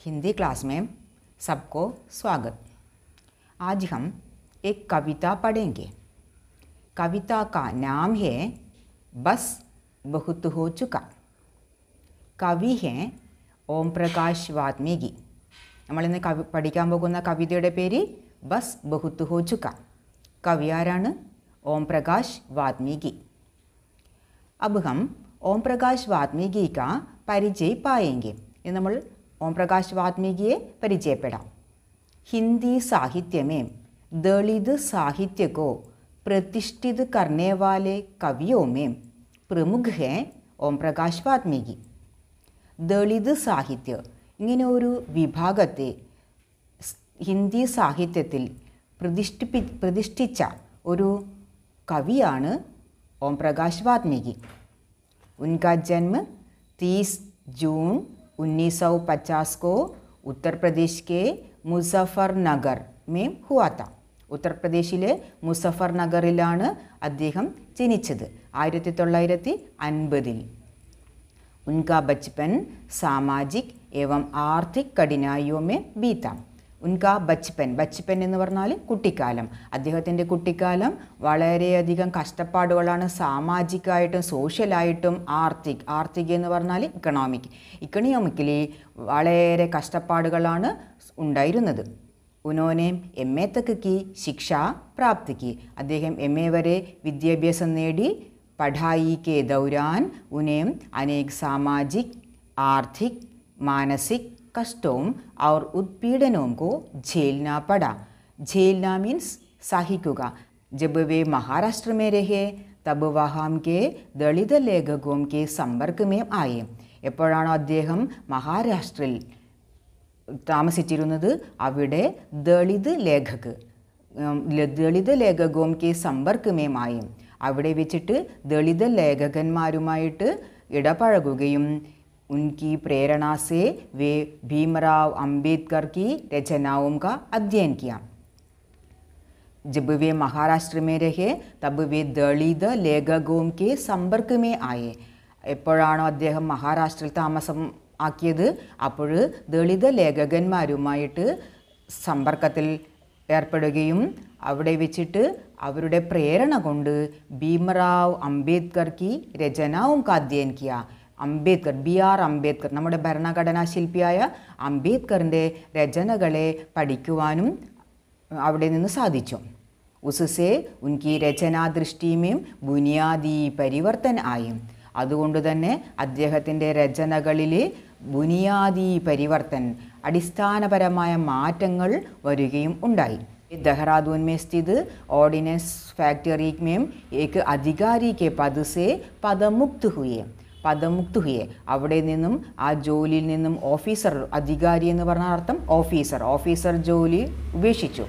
Hindi class में सबको स्वागत। आज हम एक कविता पढ़ेंगे। कविता का नाम है बस बहुत हो चुका। कवि हैं ओम प्रकाश वाल्मीकि। നമ്മളിന്ന് പഠിക്കാൻ പോകുന്ന കവിതയുടെ പേര് ബസ് ബഹുത്ത് ഹോ ചുക. कवि ആരാണ്? ओम प्रकाश वाल्मीकि. अब हम ओम प्रकाश वाल्मीकि का परिचय पाएंगे. ये നമ്മൾ ओम प्रकाश वाल्मीकिയെ പരിചയപ്പെടാം. हिंदी साहित्य में दलित साहित्य को प्रतिष्ठित करने वाले कवियों में प्रमुख हैं ओम प्रकाश वाल्मीकि. ദളിത് സാഹിത്യ ഇങ്ങനെ ഒരു വിഭാഗത്തെ ഹിന്ദി സാഹിത്യത്തിൽ പ്രതിഷ്ഠിച്ച ഒരു കവിയാണ് ओम प्रकाश वाल्मीकि. उनका जन्म 30 जून 1950 को उत्तर प्रदेश के मुजफ्फरनगर में हुआ था. ഉത്തർപ്രദേശിലെ മുസഫർനഗറിലാണ് അദ്ദേഹം ജനിച്ചത് 1950. उनका बचपन सामाजिक एवं आर्थिक कठिनाइयों में बीता. उनका ബച്ചപ്പൻ എന്ന് പറഞ്ഞാൽ കുട്ടിക്കാലം. അദ്ദേഹത്തിൻ്റെ കുട്ടിക്കാലം വളരെയധികം കഷ്ടപ്പാടുകളാണ്. സാമാജികമായിട്ടും സോഷ്യലായിട്ടും ആർത്തിക് എന്ന് പറഞ്ഞാൽ ഇക്കണോമിക്കലി വളരെ കഷ്ടപ്പാടുകളാണ് ഉണ്ടായിരുന്നത്. उन्होंने MA तक की शिक्षा प्राप्त की. അദ്ദേഹം MA വരെ വിദ്യാഭ്യാസം നേടി. पढ़ाई के दौरान उन्हें अनेक सामाजिक आर्थिक मानसिक कष्टों और उत्पीड़नों को झेलना पड़ा. झेलना मीन्स सहिക്കുക. जब वे महाराष्ट्र में रहे तब वहाँ के दलित लेखकों के संपर्क में आए. എപ്പോഴാണോ അദ്ദേഹം മഹാരാഷ്ട്രയിൽ താമസിച്ചിരുന്നത് അവിടെ ദളിത് ലേഖകോം കെ സമ്പർക്കമേമായി അവിടെ വെച്ചിട്ട് ദളിത് ലേഖകന്മാരുമായിട്ട് ഇടപഴകുകയും उनकी प्रेरणा से वे भीमराव अंबेडकर की रचनाओं का अध्ययन किया. जब वे महाराष्ट्र में रहे तब वे दलित लेखकों के संपर्क में आए. എപ്പോഴാണോ അദ്ദേഹം മഹാരാഷ്ട്രയിൽ താമസം ആക്കിയത് അപ്പോൾ ദളിത് ലേഖകന്മാരുമായിട്ട് സമ്പർക്കത്തിൽ ഏർപ്പെടുകയും അവിടെ വെച്ചിട്ട് അവരുടെ പ്രേരണ കൊണ്ട് ഭീമറാവ് അംബേദ്കർ കി രചനാവും കാ അധ്യയൻ കിയ. BR അംബേദ്കർ നമ്മുടെ ഭരണഘടനാ ശില്പിയായ അംബേദ്കറിൻ്റെ രചനകളെ പഠിക്കുവാനും അവിടെ നിന്ന് സാധിച്ചു. ഉസ്സേ ഉൻകി രചനാ ദൃഷ്ടിമേം ബുനിയാദി പരിവർത്തൻ ആയി. അതുകൊണ്ട് തന്നെ അദ്ദേഹത്തിൻ്റെ രചനകളിൽ ബുനിയാദി പരിവർത്തൻ അടിസ്ഥാനപരമായ മാറ്റങ്ങൾ വരികയും ഉണ്ടായി. देहरादून में स्थित ऑर्डिनेंस फैक्ट्री में एक अधिकारी के पद से पदमुक्त हुए. അവിടെ നിന്നും ആ ജോലിയിൽ നിന്നും ഓഫീസർ, അധികാരി എന്ന് പറഞ്ഞ അർത്ഥം ഓഫീസർ ജോലി ഉപേക്ഷിച്ചു.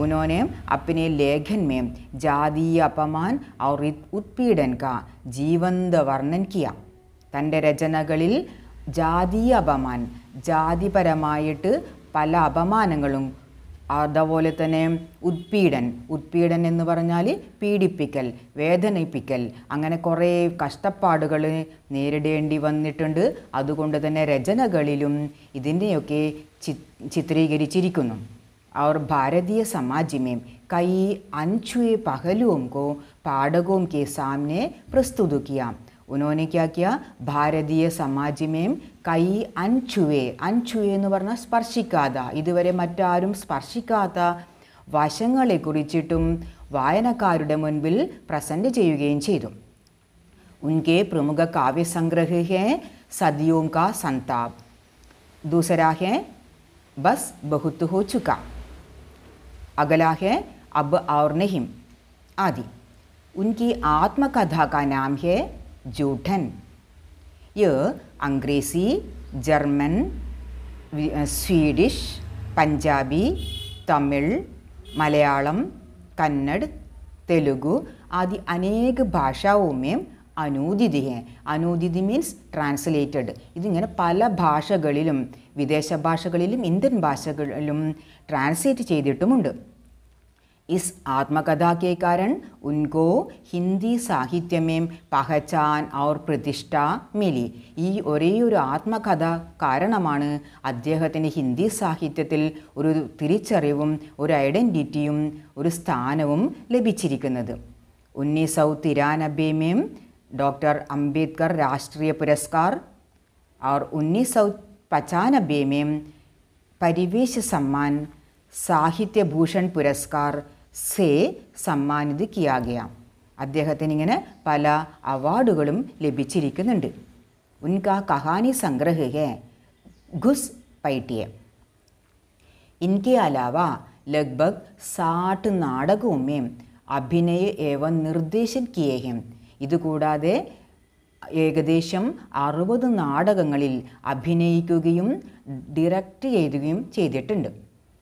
उन्होंने अपने लेखन में जातीय अपमान और उत्पीड़न का जीवंत वर्णन किया. തൻ്റെ രചനകളിൽ ജാതീയ അപമാൻ, ജാതിപരമായിട്ട് പല അപമാനങ്ങളും, അതുപോലെ തന്നെ ഉത്പീഡൻ എന്ന് പറഞ്ഞാൽ പീഡിപ്പിക്കൽ, വേദനിപ്പിക്കൽ, അങ്ങനെ കുറേ കഷ്ടപ്പാടുകൾ നേരിടേണ്ടി വന്നിട്ടുണ്ട്. അതുകൊണ്ട് തന്നെ രചനകളിലും ഇതിൻ്റെയൊക്കെ ചിത്രീകരിച്ചിരിക്കുന്നു. और भारतीय समाज में कई अनछुए पहलुओं को पाठकों के सामने प्रस्तुत किया. उन्होंने क्या किया? भारतीय समाज में कई अनछुए എന്ന് പറഞ്ഞാൽ സ്പർശിക്കാത്ത, ഇതുവരെ മറ്റാരും സ്പർശിക്കാത്ത വശങ്ങളെക്കുറിച്ചിട്ടും വായനക്കാരുടെ മുൻപിൽ പ്രസൻറ്റ് ചെയ്യുകയും ചെയ്തു. उनके प्रमुख काव्य संग्रह हैं सदियों का संताप, दूसरा है बस बहुत हो चुका, अगला है अब और नहीं आदि. उनकी आत्मकथा का नाम है जूठन. यह अंग्रेज़ी, जर्मन, स्वीडिश, पंजाबी, तमिल, मलयालम, कन्नड़, तेलुगु आदि अनेक भाषाओं में अनुदित है. अनुदित मीन्स ट्रांसलेटेड. ഇതിങ്ങനെ പല ഭാഷകളിലും, വിദേശ ഭാഷകളിലും ഇന്ത്യൻ ഭാഷകളിലും ട്രാൻസ്ലേറ്റ് ചെയ്തിട്ടുമുണ്ട്. इस आत्मकथा के कारण उनको हिंदी साहित्य में पहचान और प्रतिष्ठ मिली. ഈ ഒരേയൊരു ആത്മകഥ കാരണമാണ് അദ്ദേഹത്തിന് ഹിന്ദി സാഹിത്യത്തിൽ ഒരു തിരിച്ചറിവും ഒരു ഐഡൻറ്റിറ്റിയും ഒരു സ്ഥാനവും ലഭിച്ചിരിക്കുന്നത്. 1993 में डॉक्टर अंबेडकर राष्ट्रीय पुरस्कार और 1995 में परिवेश सम्मान സാഹിത്യ ഭൂഷൺ പുരസ്കാർ സേ സമ്മാനിത് കിയാ ഗയ. അദ്ദേഹത്തിന് ഇങ്ങനെ പല അവാർഡുകളും ലഭിച്ചിരിക്കുന്നുണ്ട്. ഉൻകാ കഹാനി സംഗ്രഹ ഹെ ഘുസ് പൈട്ടിയെ. इनके अलावा लगभग 60 നാടകവും में अभिनय एवं निर्देशन किए हैं. ഇതുകൂടാതെ ഏകദേശം 60 നാടകങ്ങളിൽ അഭിനയിക്കുകയും ഡയറക്റ്റ് ചെയ്യുകയും ചെയ്തിട്ടുണ്ട്.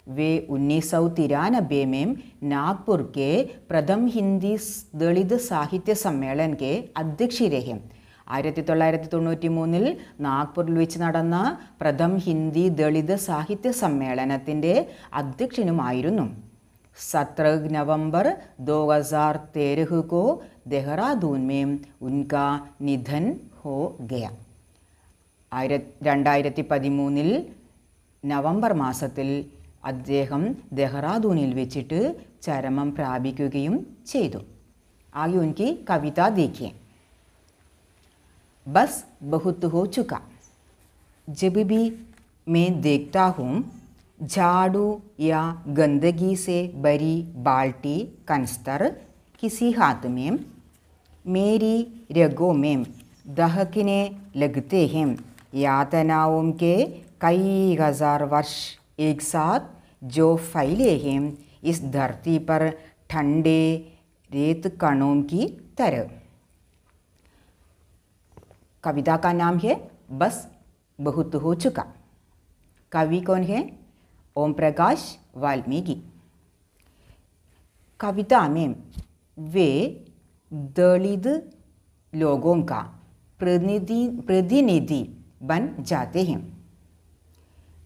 वे 1993 में नागपुर के प्रथम हिंदी दलित साहित्य सम्मेलन के अध्यक्ष रहे. 1993 നാഗ്പൂരിൽ വെച്ച് നടന്ന പ്രഥം ഹിന്ദി ദളിത് സാഹിത്യ സമ്മേളനത്തിൻ്റെ അധ്യക്ഷനുമായിരുന്നു. 17 नवंबर 2013 को देहरादून में उनका निधन हो गया. 2013 നവംബർ മാസത്തിൽ അദ്ദേഹം ദെഹ്റാദൂനിൽ വെച്ചിട്ട് ചരമം പ്രാപിക്കുകയും ചെയ്തു. ആകെ ഉनकी कविता देखिए. बस बहुत हो चुका. जब भी मैं देखता हूँ झाड़ू या गंदगी से भरी बाल्टी कनस्तर किसी हाथ में, मेरी रगों में दहकने लगते हैं. यातनाओं के कई हजार वर्ष एक साथ जो फैले हैं इस धरती पर ठंडे रेत कणों की तरह. कविता का नाम है बस बहुत हो चुका. कवि कौन है? ओम प्रकाश वाल्मीकि. कविता में वे दलित लोगों का प्रतिनिधि बन जाते हैं.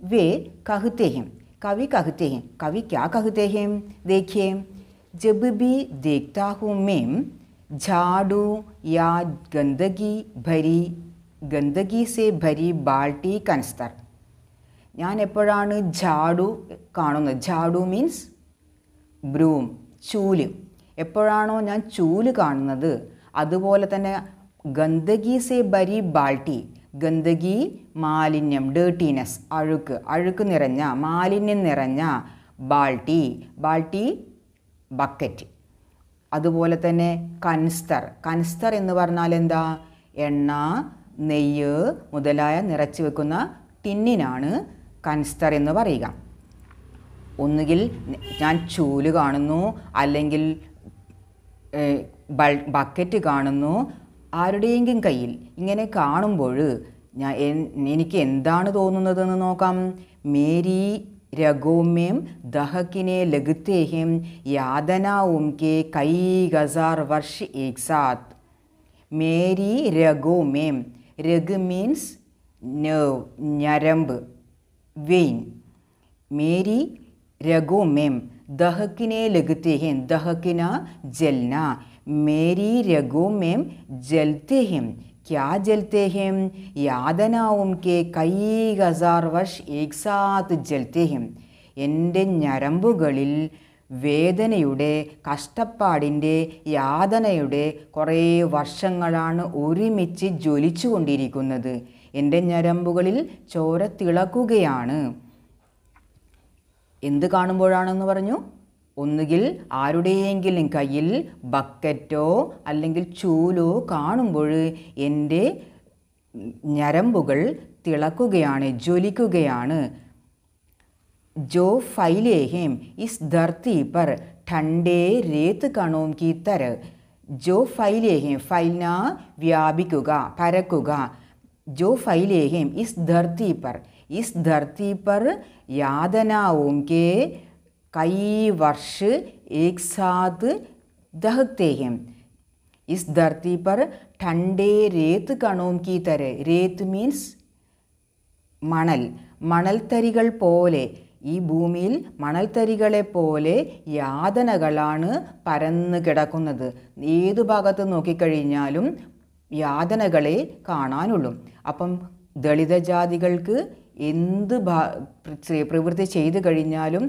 वे कहते हैं, कवि कहते हैं, कवि क्या कहते हैं? देखिए, जब भी देखता हूँ मैं झाड़ू या गंदगी से भरी बाल्टी कनस्तर. ഞാൻ എപ്പോഴാണ് ഝാഡു കാണുന്നത്? ഝാഡു മീൻസ് ബ്രൂം, ചൂല്. എപ്പോഴാണോ ഞാൻ ചൂല് കാണുന്നത്, അതുപോലെ തന്നെ ഗന്ദഗി സെ ഭരി ബാൾട്ടി, ഗന്ദഗി മാലിന്യം, ഡേർട്ടിനെസ്, അഴുക്ക് നിറഞ്ഞ, മാലിന്യം നിറഞ്ഞ ബാൾട്ടി, ബക്കറ്റ്. അതുപോലെ തന്നെ കൻസ്തർ എന്ന് പറഞ്ഞാൽ എന്താ? എണ്ണ, നെയ്യ് മുതലായ നിറച്ച് വെക്കുന്ന ടിന്നിനാണ് കൻസ്തർ എന്ന് പറയുക. ഒന്നുകിൽ ഞാൻ ചൂല് കാണുന്നു, അല്ലെങ്കിൽ ബക്കറ്റ് കാണുന്നു. ആരുടെയെങ്കിലും കയ്യിൽ ഇങ്ങനെ കാണുമ്പോൾ എനിക്ക് എന്താണ് തോന്നുന്നതെന്ന് നോക്കാം. മേരി രഗോമേം ദഹക്കിനെ ലഗത്തേഹം യാതനാവും കെ കൈ ഹസാർ വർഷ ഏക് സാത്ത്. മേരി രഗോമേം, രഗ് മീൻസ് nerve, ഞരമ്പ്, വെയിൻ. മേരി രഗോമേം ദഹക്കിനെ ലഗത്തെ हैं, दहकना जलना. मेरी रगों में जलते हैं. क्या जलते हैं? यातनाओं के कई हजार वर्ष एक साथ जलते हैं. എൻ്റെ ഞരമ്പുകളിൽ വേദനയുടെ, കഷ്ടപ്പാടിൻ്റെ, യാതനയുടെ കുറേ വർഷങ്ങളാണ് ഒരുമിച്ച് ജ്വലിച്ചു കൊണ്ടിരിക്കുന്നത്. എൻ്റെ ഞരമ്പുകളിൽ ചോര തിളക്കുകയാണ്. എന്ത് കാണുമ്പോഴാണെന്ന് പറഞ്ഞു? ഒന്നുകിൽ ആരുടെയെങ്കിലും കയ്യിൽ ബക്കറ്റോ അല്ലെങ്കിൽ ചൂലോ കാണുമ്പോൾ എൻ്റെ ഞരമ്പുകൾ തിളക്കുകയാണ്, ജ്വലിക്കുകയാണ്. जो फैले हैं इस धरती पर ठंडे रेत कणों की तरह. जो फैले हैं, फैलना व्याപിക്കുക, പരക്കുക. जो फैले हैं इस धरती पर यातनाओं के कई वर्ष एक साथ दहकते हैं. इस धरती पर ठंडे रेत कणों की तरह. रेत मीन्स മണൽത്തരികൾ പോലെ ഈ ഭൂമിയിൽ മണൽത്തരികളെപ്പോലെ യാതനകളാണ് പരന്ന് കിടക്കുന്നത്. ഏതു ഭാഗത്ത് നോക്കിക്കഴിഞ്ഞാലും യാതനകളെ കാണാനുള്ളൂ. അപ്പം ദളിത ജാതികൾക്ക് എന്ത് പ്രവൃത്തി ചെയ്തു കഴിഞ്ഞാലും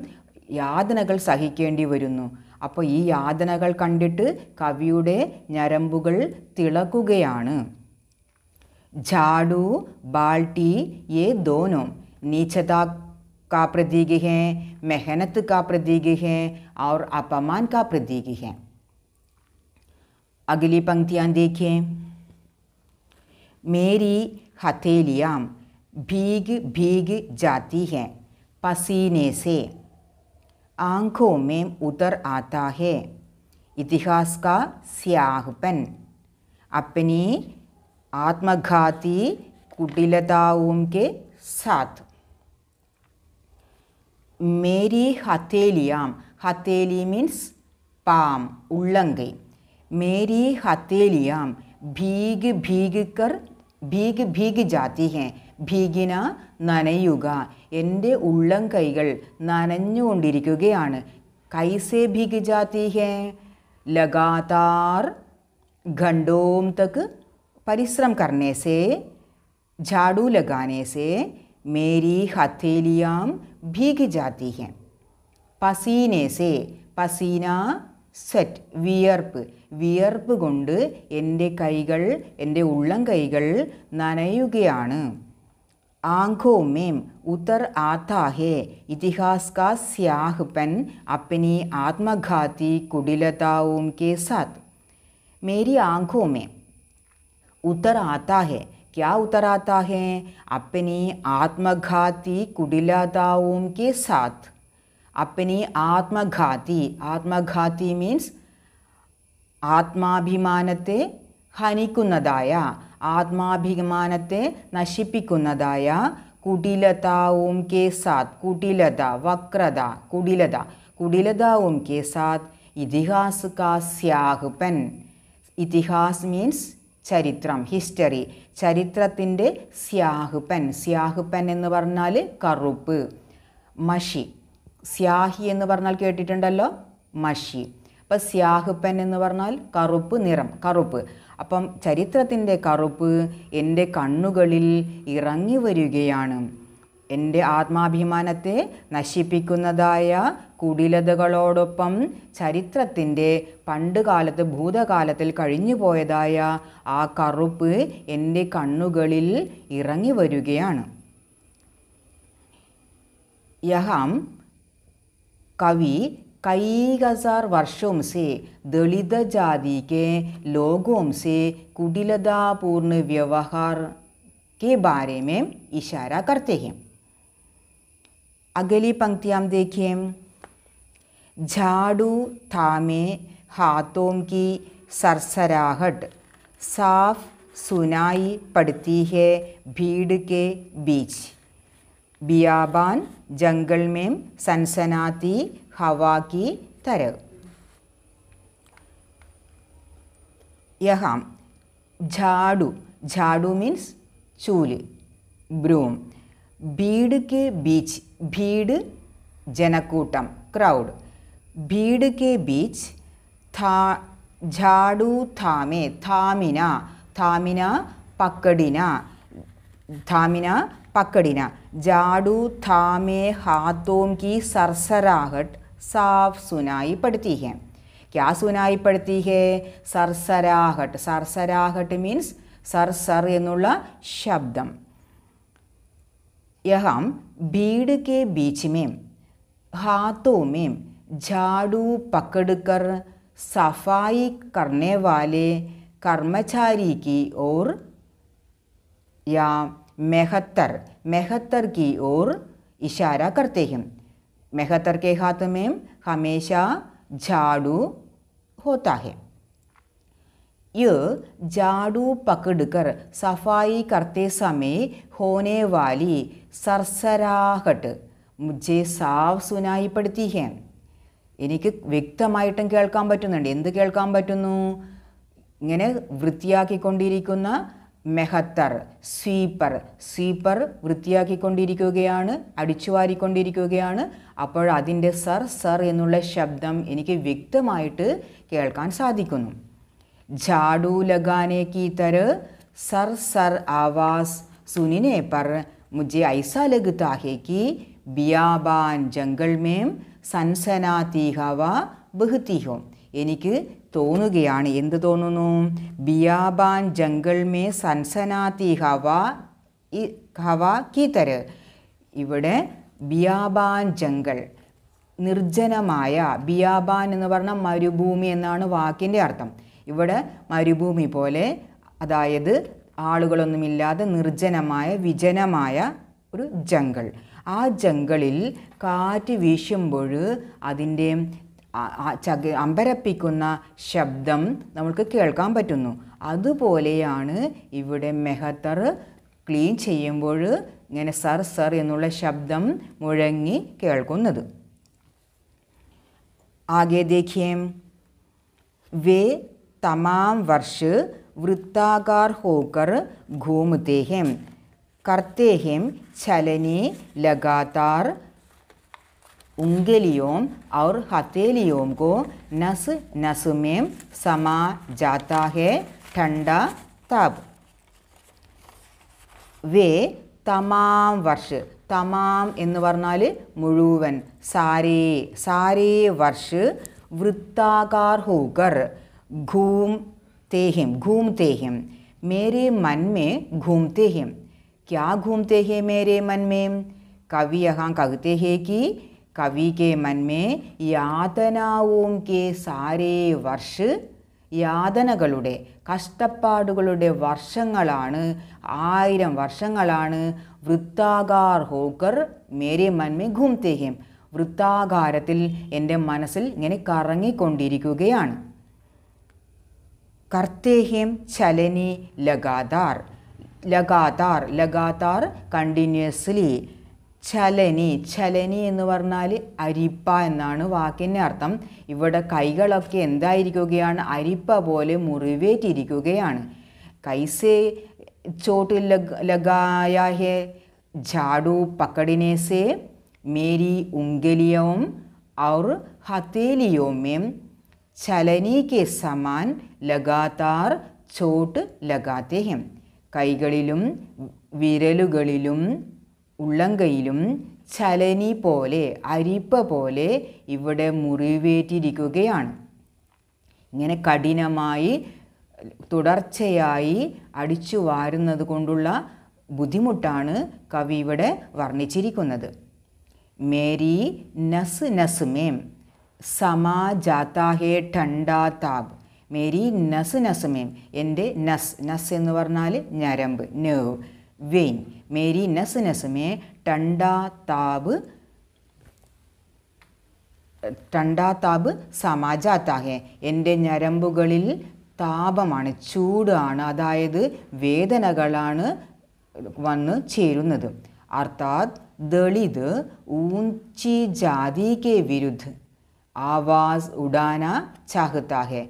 യാതനകൾ സഹിക്കേണ്ടി വരുന്നു. അപ്പോൾ ഈ യാതനകൾ കണ്ടിട്ട് കവിയുടെ ഞരമ്പുകൾ തിളക്കുകയാണ്. झाड़ू बाल्टी ये दोनों नीचता का प्रतीक हैं, मेहनत का प्रतीक हैं और अपमान का प्रतीक हैं. अगली पंक्तियाँ देखिए. मेरी हथेलियाँ भीग भीग जाती हैं पसीने से, आँखों में उतर आता है इतिहास का स्याहपन, अपनी आत्मघाती कुटिलताओं के साथ. मेरी हथेलियाँ, हथेली मीन्स पाम, उल्लंघे. मेरी हथेलियाँ भीग भीग जाती हैं. ഭീഗിന നനയുക. എൻ്റെ ഉള്ളം കൈകൾ നനഞ്ഞുകൊണ്ടിരിക്കുകയാണ്. കൈസേ ഭീഗ് ജാതി ഹേ? लगातार घंटों तक परिश्रम करने से, झाड़ू लगाने से मेरी हथेलियाँ भीग जाती हैं. पसीने से, पसीना സെറ്റ്, വിയർപ്പ്. വിയർപ്പ് കൊണ്ട് എൻ്റെ കൈകൾ, എൻ്റെ ഉള്ളം കൈകൾ നനയുകയാണ്. आँखों में उतर आता है इतिहास का स्याहपन अपनी आत्मघाती कुटिलताओं के साथ. मेरी आँखों में उतर आता है. क्या उतर आता है? अपनी आत्मघाती कुटिलताओं के साथ. अपनी आत्मघाती, आत्मघाती मीन्स ആത്മാഭിമാനത്തെ ഹനിക്കുന്നതായ, ആത്മാഭിമാനത്തെ നശിപ്പിക്കുന്നതായ കുടിലതാവും കെ സാത്ത്, കുടിലത, വക്രത, കുടിലത, കുടിലതാവും കെ സാത്ത് ഇതിഹാസ് കാ സ്യാഹ്പൻ. ഇതിഹാസ് മീൻസ് ചരിത്രം, ഹിസ്റ്ററി. ചരിത്രത്തിൻ്റെ സ്യാഹ്പൻ. സ്യാഹ്പൻ എന്ന് പറഞ്ഞാൽ കറുപ്പ്, മഷി. സ്യാഹി എന്ന് പറഞ്ഞാൽ കേട്ടിട്ടുണ്ടല്ലോ, മഷി. അപ്പം സ്യാഹ്പൻ എന്ന് പറഞ്ഞാൽ കറുപ്പ് നിറം, കറുപ്പ്. അപ്പം ചരിത്രത്തിൻ്റെ കറുപ്പ് എൻ്റെ കണ്ണുകളിൽ ഇറങ്ങി വരികയാണ്. എൻ്റെ ആത്മാഭിമാനത്തെ നശിപ്പിക്കുന്നതായ കുടിലതകളോടൊപ്പം ചരിത്രത്തിൻ്റെ പണ്ട് കാലത്ത്, ഭൂതകാലത്തിൽ കഴിഞ്ഞു പോയതായ ആ കറുപ്പ് എൻ്റെ കണ്ണുകളിൽ ഇറങ്ങി വരികയാണ്. യഹം कवि कई हजार वर्षों से दलित जाति के लोगों से कुटिलतापूर्ण व्यवहार के बारे में इशारा करते हैं. अगली पंक्ति हम देखिए. झाड़ू थामे हाथों की सरसराहट साफ सुनाई पड़ती है भीड़ के बीच. बियाबान जंगल में सनसनाती हवा की तरह. यहाँ झाड़ू, झाड़ू मीन्स चूल, ब्रूम. भीड़ के बीच, भीड़ जनकूटम, क्राउड. भीड़ के बीच था, झाड़ू थामे, थामिना, थामिना पकड़िना, थामिना पकड़िना. झाड़ू थामे हाथों की सरसराहट साफ सुनाई पड़ती है. क्या सुनाई पड़ती है? सरसराहट. सरसराहट मीन्स सरसर എന്നുള്ള ശബ്ദം. यहाँ भीड़ के बीच में हाथों में झाड़ू पकड़कर सफाई करने वाले कर्मचारी की ओर या मेहतर, मेहतर की ओर इशारा करते हैं. मेहतर के हाथ में हमेशा झाड़ू होता है. ये झाड़ू पकड़कर सफाई करते समय होने वाली सरसराहट मुझे साफ सुनाई पड़ती है. എനിക്ക് വ്യക്തമായിട്ടും കേൾക്കാൻ പറ്റുന്നുണ്ട്. എന്ത് കേൾക്കാൻ പറ്റുന്നു? ഇങ്ങനെ വൃത്തിയാക്കിക്കൊണ്ടിരിക്കുന്ന മെഹത്തർ സ്വീപ്പർ, സ്വീപ്പർ വൃത്തിയാക്കിക്കൊണ്ടിരിക്കുകയാണ്, അടിച്ചുവാരിക്കൊണ്ടിരിക്കുകയാണ്. അപ്പോൾ അതിൻ്റെ സർ സർ എന്നുള്ള ശബ്ദം എനിക്ക് വ്യക്തമായിട്ട് കേൾക്കാൻ സാധിക്കുന്നു. झाड़ू लगाने की तरह सर सर आवाज़ सुनने पर मुझे ऐसा लगता है कि बियाबान जंगल में सनसनाती हवा बहती हो. എനിക്ക് തോന്നുകയാണ്, എന്ത് തോന്നുന്നു? ബിയാബാൻ ജംഗൾ മേ സൻസനാത്തി ഹവ കി തര. ഇവിടെ ബിയാബാൻ ജംഗൾ നിർജ്ജനമായ, ബിയാബാൻ എന്ന് പറഞ്ഞാൽ മരുഭൂമി എന്നാണ് വാക്കിൻ്റെ അർത്ഥം. ഇവിടെ മരുഭൂമി പോലെ, അതായത് ആളുകളൊന്നുമില്ലാതെ നിർജ്ജനമായ വിജനമായ ഒരു ജംഗൾ. ആ ജംഗളിൽ കാറ്റ് വീശുമ്പോൾ അതിൻ്റെ അമ്പരപ്പിക്കുന്ന ശബ്ദം നമുക്ക് കേൾക്കാൻ പറ്റുന്നു. അതുപോലെയാണ് ഇവിടെ മെഹത്തർ ക്ലീൻ ചെയ്യുമ്പോൾ ഇങ്ങനെ സർ സർ എന്നുള്ള ശബ്ദം മുഴങ്ങി കേൾക്കുന്നത്. ആകെ देखिए, वे तमाम वर्ष वृत्ताकार होकर घूमते हैं, करते हैं चलने लगातार, उंगलियों और हथेलियों को नस नस में समा जाता है ठंडा ताप. वे तमाम वर्ष, തമാം എന്ന് പറഞ്ഞാൽ മുഴുവൻ, സാരേ സാരേ വർഷ് വൃത്താകാർ ഹോക്കർ घूमते हैं मेरे मन में घूमते हैं. क्या घूमते हैं मेरे मन में? कवि यहाँ कहते हैं कि कवि के मन में यातनाओं के सारे वर्ष, യാതനകളുടെ കഷ്ടപ്പാടുകളുടെ വർഷങ്ങളാണ്, 1000 വർഷങ്ങളാണ്. വൃത്താകാർ ഹോക്കർ മേരെ മൻമേ ഘൂംതേ ഹേം, വൃത്താകാരത്തിൽ എൻ്റെ മനസ്സിൽ ഇങ്ങനെ കറങ്ങിക്കൊണ്ടിരിക്കുകയാണ്. കർത്തേ ഹേം ചലനി ലഗാതാർ, ലഗാതാർ ലഗാതാർ കണ്ടിന്യൂസ്ലി. ചലനി, ചലനി എന്ന് പറഞ്ഞാൽ അരിപ്പ എന്നാണ് വാക്കിൻ്റെ അർത്ഥം. ഇവിടെ കൈകളൊക്കെ എന്തായിരിക്കുകയാണ്? അരിപ്പ പോലെ മുറിവേറ്റിരിക്കുകയാണ്. കൈസേ ചോട്ട് लगाया है, झाड़ू पकड़ने से मेरी उंगलियों और हथेलियों में चलनी के समान लगातार चोट लगाते हैं. കൈകളിലും വിരലുകളിലും ഉള്ളങ്കയിലും ചലനി പോലെ, അരിപ്പ പോലെ ഇവിടെ മുറിവേറ്റിരിക്കുകയാണ്. ഇങ്ങനെ കഠിനമായി തുടർച്ചയായി അടിച്ചു വാരുന്നത് കൊണ്ടുള്ള ബുദ്ധിമുട്ടാണ് കവി ഇവിടെ വർണ്ണിച്ചിരിക്കുന്നത്. മേരി നസ് നസ് മേം സമാ ജാതാ ഹേ ठंडा ताप. മേരി നസ് നസ് മേം, എൻ്റെ നസ്, നസ് എന്ന് പറഞ്ഞാൽ ഞരമ്പ്, നെർവ്, വെയിൻ. മേരി നസ് നസ് മേ ठंडा ताप സമാ ജാതാ ഹേ. എൻ്റെ ഞരമ്പുകളിൽ താപമാണ്, ചൂടാണ്, അതായത് വേദനകളാണ് വന്ന് ചേരുന്നത്. അർത്ഥാത് ദളിത് ഊഞ്ചി ജാതി കെ വിരുദ്ധ ആവാസ് ഉഡാന ചാഹത്താ ഹെ.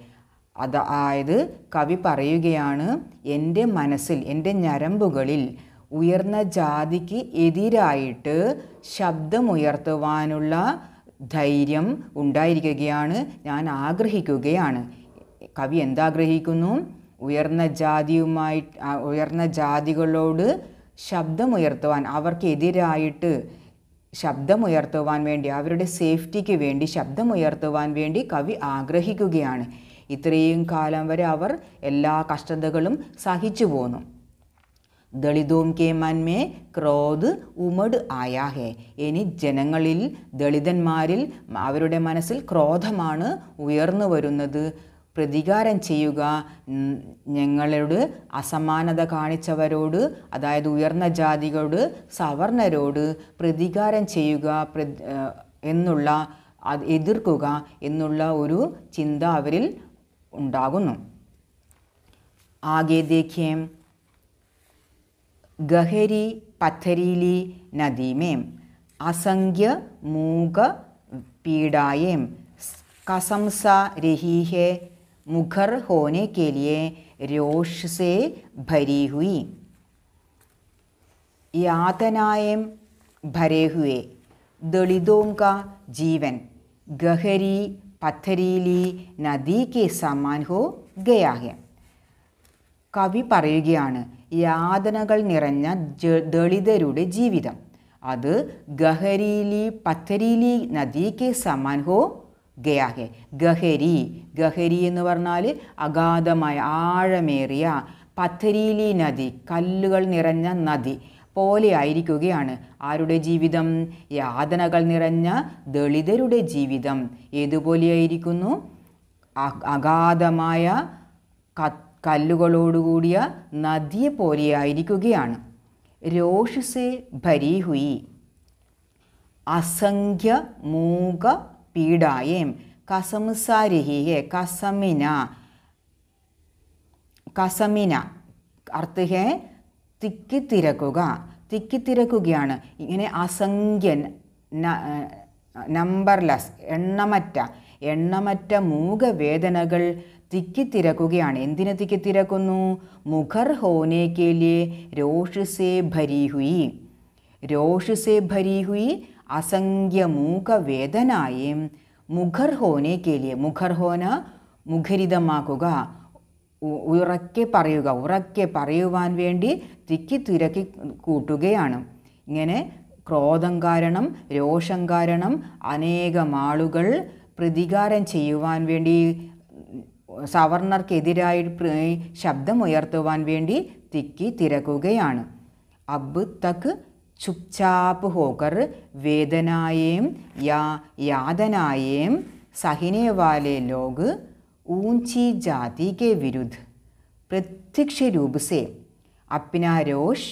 അതായത് കവി പറയുകയാണ്, എൻ്റെ മനസ്സിൽ, എൻ്റെ ഞരമ്പുകളിൽ ഉയർന്ന ജാതിക്ക് എതിരായിട്ട് ശബ്ദമുയർത്തുവാനുള്ള ധൈര്യം ഉണ്ടായിരിക്കുകയാണ്, ഞാൻ ആഗ്രഹിക്കുകയാണ്. കവി എന്താഗ്രഹിക്കുന്നു? ഉയർന്ന ജാതികളോട് ശബ്ദമുയർത്തുവാൻ, അവർക്കെതിരായിട്ട് ശബ്ദമുയർത്തുവാൻ വേണ്ടി, അവരുടെ സേഫ്റ്റിക്ക് വേണ്ടി ശബ്ദമുയർത്തുവാൻ വേണ്ടി കവി ആഗ്രഹിക്കുകയാണ്. ഇത്രയും കാലം വരെ അവർ എല്ലാ കഷ്ടതകളും സഹിച്ചു പോന്നു. ദളിതോം കെ മൻമേ ക്രോധ് ഉമഡ് ആയാ ഹേ. ഇനി ജനങ്ങളിൽ, ദളിതന്മാരിൽ അവരുടെ മനസ്സിൽ ക്രോധമാണ് ഉയർന്നു വരുന്നത്. പ്രതികാരം ചെയ്യുക, ഞങ്ങളോട് അസമാനത കാണിച്ചവരോട്, അതായത് ഉയർന്ന ജാതികളോട്, സവർണരോട് പ്രതികാരം ചെയ്യുക എന്നുള്ള, എതിർക്കുക എന്നുള്ള ഒരു ചിന്ത അവരിൽ ഉണ്ടാകുന്നു. ആകെ देखिए, गहरी पथरीली नदी में असंख्य मूक पीड़ाएं कसम सा रही है, मुखर होने के लिए रोष से भरी हुई। यातनाएं भरे हुए दलितों का जीवन गहरी पथरीली नदी के समान हो गया है. കവി പറയുകയാണ്, യാതനകൾ നിറഞ്ഞ ദളിതരുടെ ജീവിതം അത് ഗഹരീലി പഥരീലി നദിക്ക് സമാൻ ഹോ ഗയാ ഹെ. ഗഹരി എന്ന് പറഞ്ഞാൽ അഗാധമായ ആഴമേറിയ, പഥരീലി നദി കല്ലുകൾ നിറഞ്ഞ നദി പോലെ ആയിരിക്കുകയാണ് ആരുടെ ജീവിതം? യാതനകൾ നിറഞ്ഞ ദളിതരുടെ ജീവിതം ഏതുപോലെയായിരിക്കുന്നു? അഗാധമായ കല്ലുകളോടുകൂടിയ നദിയെ പോലെയായിരിക്കുകയാണ്. രോഷ് സെ ഭരി ഹുയി असंख्य മൂക പീഡായേം കസംസാരഹി ഹെ. കസമിന അർത്ഥ ഹെ തിക്കിത്തിരക്കുകയാണ്. ഇങ്ങനെ അസംഖ്യ നമ്പർലെസ് എണ്ണമറ്റ മൂകവേദനകൾ തിക്കിത്തിരക്കുകയാണ്. എന്തിനെ തിക്കിത്തിരക്കുന്നു? മുഖർ ഹോനെ കെ ലിയെ രോഷ് സേ ഭരി ഹുയി അസംഖ്യ മൂകവേദനായേം മുഖർ ഹോനെ കെ ലിയെ. മുഖർ ഹോന മുഖരിതമാക്കുക, ഉറക്കെ പറയുവാൻ വേണ്ടി തിക്കിത്തിരക്കി കൂട്ടുകയാണ്. ഇങ്ങനെ ക്രോധം കാരണം, രോഷം കാരണം അനേകം ആളുകൾ പ്രതികാരം ചെയ്യുവാൻ വേണ്ടി, സവർണർക്കെതിരായി ശബ്ദമുയർത്തുവാൻ വേണ്ടി തിക്കിത്തിരക്കുകയാണ്. അബ് തക് ചുപ്ചാപ്പ് ഹോക്കർ വേദനായേം യാതനായേം സഹിനെ വാലെ ലോഗ് ऊंची जाति के विरुद्ध प्रत्यक्ष रूप से अपना रोष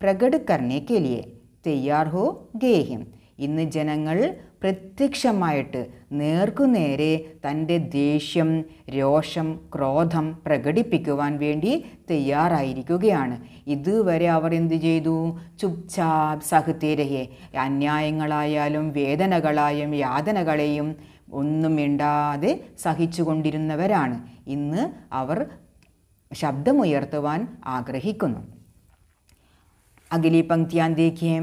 प्रकट करने के लिए तैयार हो गए हैं. ഇന്ന് ജനങ്ങൾ പ്രത്യക്ഷമായിട്ട് നേർക്കുനേരെ തൻ്റെ ദേഷ്യം, രോഷം, ക്രോധം പ്രകടിപ്പിക്കുവാൻ വേണ്ടി തയ്യാറായിരിക്കുകയാണ്. ഇതുവരെ അവർ എന്തു ചെയ്തു? ചുപ്ചാപ് സഹ്തേരഹെ. അന്യായങ്ങളായാലും വേദനകളായും യാതനകളെയും ഒന്നും മിണ്ടാതെ സഹിച്ചുകൊണ്ടിരുന്നവരാണ്. ഇന്ന് അവർ ശബ്ദമുയർത്തുവാൻ ആഗ്രഹിക്കുന്നു. അഗലി പങ്ക്തിയാൻ ദേഖിയേ.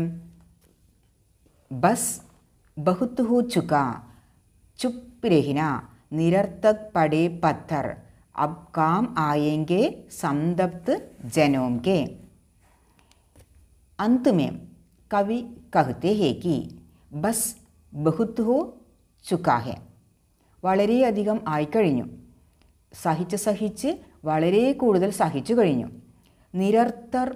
ബസ് ബഹുത് ഹോ ചുകാ ചുപ്പ് രഹിന നിരർത്ഥക് പടേ പത്ഥർ അബ് കാം ആയേംഗെ സംതപ്ത് जनों के. अंत में कवि कहते हैं कि बस बहुत हो ചുക്കാ ഹെ. വളരെയധികം ആയിക്കഴിഞ്ഞു. സഹിച്ച് വളരെ കൂടുതൽ സഹിച്ചു കഴിഞ്ഞു. നിരർത്ഥക്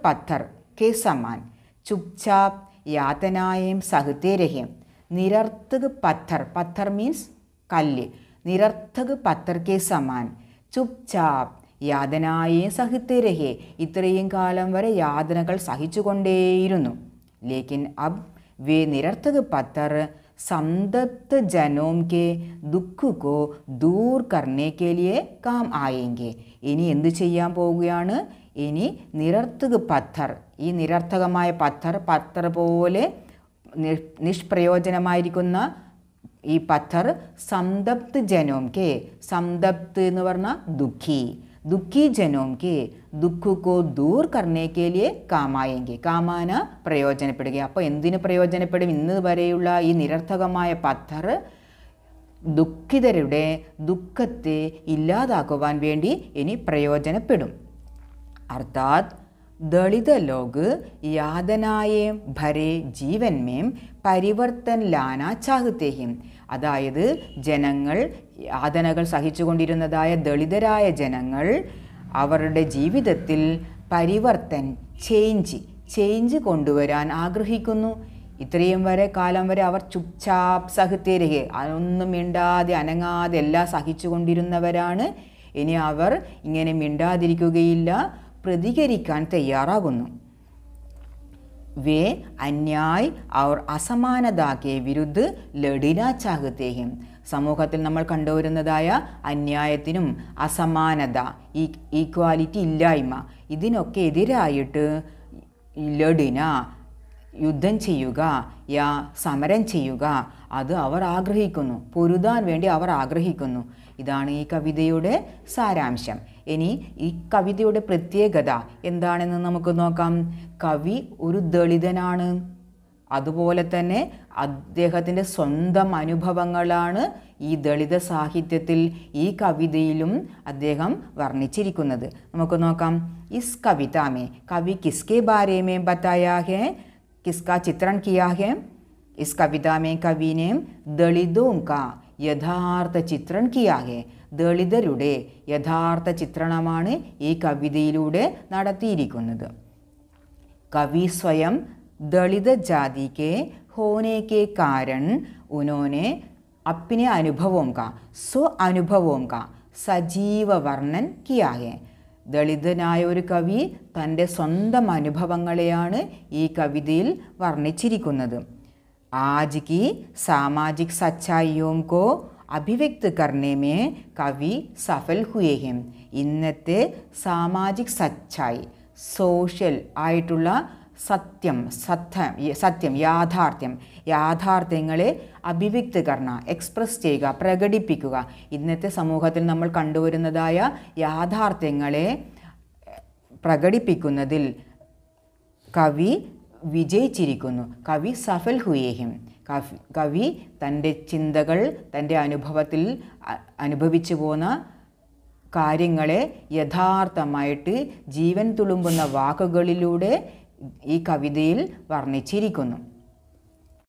പത്ഥർ കെ സമാൻ ചുപ്ചാപ് യാതനായേം സഹ്തേ രഹേ. നിരർത്ഥക് പത്ഥർ മീൻസ് കല്ല്. നിരർത്ഥക് പത്ഥർ കെ സമാൻ ചുപ്ചാപ് യാതനായേം സഹ്തേ രഹേ. ഇത്രയും കാലം വരെ യാതനകൾ സഹിച്ചുകൊണ്ടേയിരുന്നു. ലേക്കിൻ അബ് वे निरर्थक पत्थर संतप्त जनों के दुख को दूर करने के लिए काम आएंगे. ഇനി എന്ത് ചെയ്യാൻ പോവുകയാണ്? ഇനി നിരർത്ഥക പത്ഥർ, ഈ നിരർത്ഥകമായ പത്ഥർ പോലെ നിഷ്പ്രയോജനമായിരിക്കുന്ന ഈ പത്ഥർ സംതപ്ത് जनों के. സംതപ്ത് എന്ന് പറഞ്ഞാൽ दुखी जनों के दुख को दूर करने के लिए കാമായെങ്കിൽ. കാമാന പ്രയോജനപ്പെടുക. അപ്പോൾ എന്തിനു പ്രയോജനപ്പെടും? ഇന്ന് വരെയുള്ള ഈ നിരർത്ഥകമായ പത്ഥർ ദുഃഖിതരുടെ ദുഃഖത്തെ ഇല്ലാതാക്കുവാൻ വേണ്ടി ഇനി പ്രയോജനപ്പെടും. അർത്ഥാത് दलित लोग याതനായെ ഭരെ ജീവൻ മേം പരിവർത്തൻ ലാന ചാഹത്തെ ഹെ. അതായത് ജനങ്ങൾ, യാതനകൾ സഹിച്ചുകൊണ്ടിരുന്നതായ ദളിതരായ ജനങ്ങൾ അവരുടെ ജീവിതത്തിൽ പരിവർത്തൻ, ചേഞ്ച് കൊണ്ടുവരാൻ ആഗ്രഹിക്കുന്നു. ഇത്രയും കാലം വരെ അവർ ചുപ്ചാപ് സഹ്തേ രഹേ, ഒന്നും മിണ്ടാതെ അനങ്ങാതെ എല്ലാം സഹിച്ചുകൊണ്ടിരുന്നവരാണ്. ഇനി അവർ ഇങ്ങനെ മിണ്ടാതിരിക്കുകയില്ല, പ്രതികരിക്കാൻ തയ്യാറാകുന്നു. വേ അന്യായ് और असमानता के विरुद्ध लड़ना चाहते हैं. സമൂഹത്തിൽ നമ്മൾ കണ്ടുവരുന്നതായ അന്യായത്തിനും അസമാനത, ഈക്വാലിറ്റി ഇല്ലായ്മ, ഇതിനൊക്കെ എതിരായിട്ട് ലഡിന യുദ്ധം ചെയ്യുക യാ സമരം ചെയ്യുക അത് അവർ ആഗ്രഹിക്കുന്നു, പൊരുതാൻ വേണ്ടി അവർ ആഗ്രഹിക്കുന്നു. ഇതാണ് ഈ കവിതയുടെ സാരാംശം. ഇനി ഈ കവിതയുടെ പ്രത്യേകത എന്താണെന്ന് നമുക്ക് നോക്കാം. കവി ഒരു ദളിതനാണ്. അതുപോലെ തന്നെ അദ്ദേഹത്തിൻ്റെ സ്വന്തം അനുഭവങ്ങളാണ് ഈ ദളിത സാഹിത്യത്തിൽ ഈ കവിതയിലും അദ്ദേഹം വർണ്ണിച്ചിരിക്കുന്നത്. നമുക്ക് നോക്കാം. ഇസ് കവിത മേ കവി കിസ്കെ ബാരെ മേ ബതായാ ഹെ, किसका चित्रण किया है? इस कविता में कवि ने दलितों का യഥാർത്ഥ ചിത്രം किया है. ദളിതരുടെ യഥാർത്ഥ ചിത്രണമാണ് ഈ കവിതയിലൂടെ നടത്തിയിരിക്കുന്നത്. कवि स्वयं दलित जाति के होने के कारण उन्होंने अपने अनुभवों का स्व अनुभवों का सजीव वर्णन किया है. ദളിതനായ ഒരു കവി തൻ്റെ സ്വന്തം അനുഭവങ്ങളെയാണ് ഈ കവിതയിൽ വർണ്ണിച്ചിരിക്കുന്നത്. आज की सामाजिक सच्चाइयों को अभिव्यक्त करने में कवि सफल हुए हैं. ഇന്നത്തെ സാമാജിക് സച്ചായി, സോഷ്യൽ ആയിട്ടുള്ള സത്യം യാഥാർത്ഥ്യങ്ങളെ അഭിവ്യക്ത് കർണ എക്സ്പ്രസ് ചെയ്യുക, പ്രകടിപ്പിക്കുക. ഇന്നത്തെ സമൂഹത്തിൽ നമ്മൾ കണ്ടുവരുന്നതായ യാഥാർത്ഥ്യങ്ങളെ പ്രകടിപ്പിക്കുന്നതിൽ കവി വിജയിച്ചിരിക്കുന്നു. കവി സഫൽ ഹുയേഹിം. കവി തൻ്റെ ചിന്തകൾ, തൻ്റെ അനുഭവത്തിൽ അനുഭവിച്ചു പോന്ന കാര്യങ്ങളെ യഥാർത്ഥമായിട്ട് ജീവൻ തുളുമ്പുന്ന വാക്കുകളിലൂടെ ഈ കവിതയിൽ വർണ്ണിച്ചിരിക്കുന്നു.